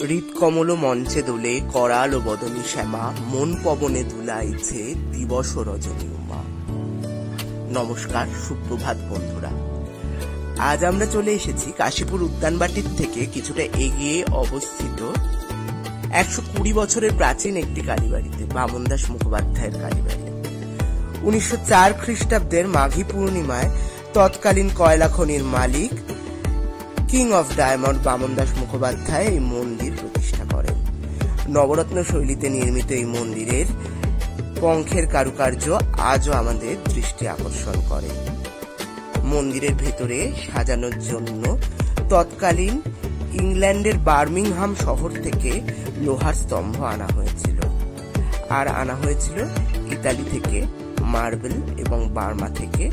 হৃৎকমল মঞ্চে দোলে করাল ও বদনী শ্যামা, মন পবনে দুলাইছে দিবস রজনী উমা। নমস্কার, সুপ্রভাত বন্ধুরা। আজ আমরা চলে এসেছি কাশীপুর উদ্যানবাটির থেকে কিছুটা এগিয়ে অবস্থিত 120 বছরের প্রাচীন একটি কালীবাড়িতে, বামনদাস মুখোপাধ্যায়ের কালীবাড়ি। 1904 খ্রিস্টাব্দের মাঘী পূর্ণিমায় তৎকালীন কয়লা খনির মালিক king of diamond Bamandas Mukhopadhyay এই মন্দির প্রতিষ্ঠা করেন। নবরত্ন শৈলীতে নির্মিত এই মন্দিরের পঙ্খের কারুকার্য আজও আমাদের দৃষ্টি আকর্ষণ করে। মন্দিরের ভেতরে সাজানোর জন্য তৎকালীন ইংল্যান্ডের বার্মিংহাম শহর থেকে লোহার স্তম্ভ আনা হয়েছিল, আর আনা হয়েছিল ইতালি থেকে মার্বেল এবং বার্মা থেকে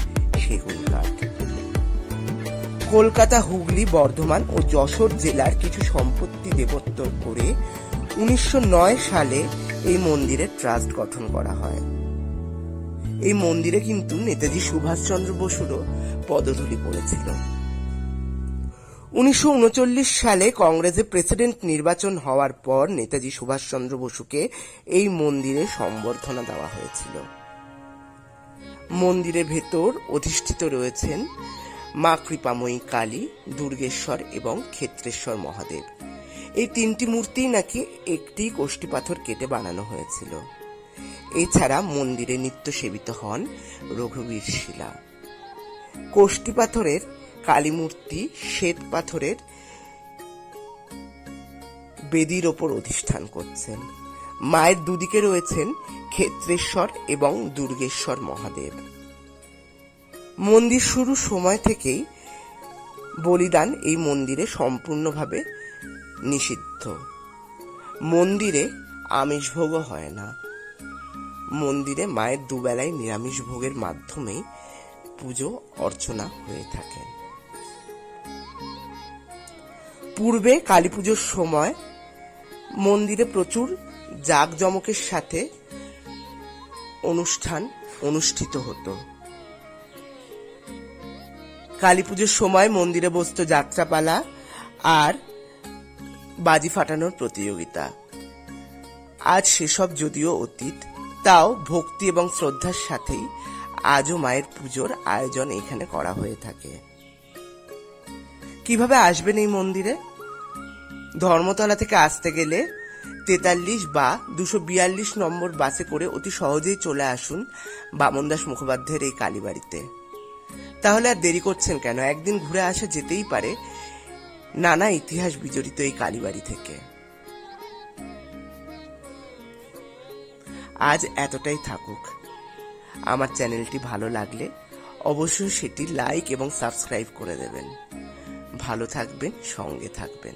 সেগুন কাঠ। কলকাতা, হুগলি, বর্ধমান ও যশোর জেলার কিছু সম্পত্তি দেবোত্তর করে 1909 সালে এই মন্দিরের ট্রাস্ট গঠন করা হয়। এই মন্দিরে কিন্তু নেতাজি সুভাষচন্দ্র বসুরও পদধূলি পড়েছিল। 1939 সালে কংগ্রেসে প্রেসিডেন্ট নির্বাচন হওয়ার পর নেতাজি সুভাষচন্দ্র বসুকে এই মন্দিরে সম্বর্ধনা দেওয়া হয়েছিল। মন্দিরের ভেতর অধিষ্ঠিত রয়েছেন মা কৃপাময়ী কালী, দুর্গেশ্বর এবং ক্ষেত্রেশ্বর মহাদেব। এই তিনটি মূর্তি নাকি একটি কোষ্ঠী পাথর কেটে বানানো হয়েছিল। এছাড়া মন্দিরে নিত্য সেবিত হন রঘুবীর শিলা। কোষ্ঠী পাথরের কালী মূর্তি শ্বেত পাথরের বেদির ওপর অধিষ্ঠান করছেন। মায়ের দুদিকে রয়েছেন ক্ষেত্রেশ্বর এবং দুর্গেশ্বর মহাদেব। মন্দির শুরুর সময় থেকেই বলিদান এই মন্দিরে সম্পূর্ণভাবে নিষিদ্ধ। মন্দিরে আমিষ ভোগও হয় না। মন্দিরে মায়ের দুবেলায় নিরামিষ ভোগের মাধ্যমেই পুজো অর্চনা হয়ে থাকে। পূর্বে কালী পুজোর সময় মন্দিরে প্রচুর জাঁকজমকের সাথে অনুষ্ঠান অনুষ্ঠিত হতো। কালী পুজোর সময় মন্দিরে বসতো যাত্রাপালা আর বাজি ফাটানোর প্রতিযোগিতা। আজ সেসব যদিও অতীত, তাও ভক্তি এবং শ্রদ্ধার সাথেই আজও মায়ের পুজোর আয়োজন এখানে করা হয়ে থাকে। কিভাবে আসবেন এই মন্দিরে? ধর্মতলা থেকে আসতে গেলে 43 বা 242 নম্বর বাসে করে অতি সহজেই চলে আসুন বামনদাস মুখোপাধ্যায়ের এই কালীবাড়িতে। তাহলে আর দেরি করছেন কেন? একদিন ঘুরে আসা যেতেই পারে নানা ইতিহাস বিজড়িত এই কালীবাড়ি থেকে। আজ এতটাই থাকুক। আমার চ্যানেলটি ভালো লাগলে অবশ্যই সেটি লাইক এবং সাবস্ক্রাইব করে দেবেন। ভালো থাকবেন, সঙ্গে থাকবেন।